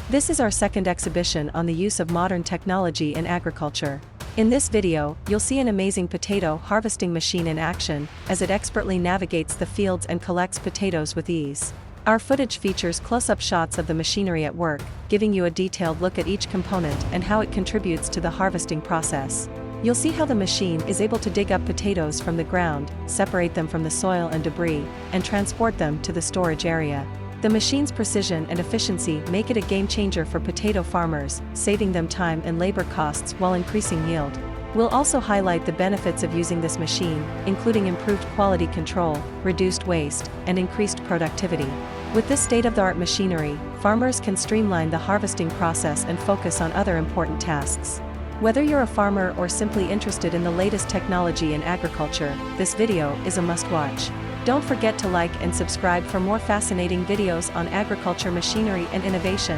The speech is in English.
This is our second exhibition on the use of modern technology in agriculture. In this video, you'll see an amazing potato harvesting machine in action, as it expertly navigates the fields and collects potatoes with ease. Our footage features close-up shots of the machinery at work, giving you a detailed look at each component and how it contributes to the harvesting process. You'll see how the machine is able to dig up potatoes from the ground, separate them from the soil and debris, and transport them to the storage area. The machine's precision and efficiency make it a game-changer for potato farmers, saving them time and labor costs while increasing yield. We'll also highlight the benefits of using this machine, including improved quality control, reduced waste, and increased productivity. With this state-of-the-art machinery, farmers can streamline the harvesting process and focus on other important tasks. Whether you're a farmer or simply interested in the latest technology in agriculture, this video is a must-watch. Don't forget to like and subscribe for more fascinating videos on agriculture machinery and innovation.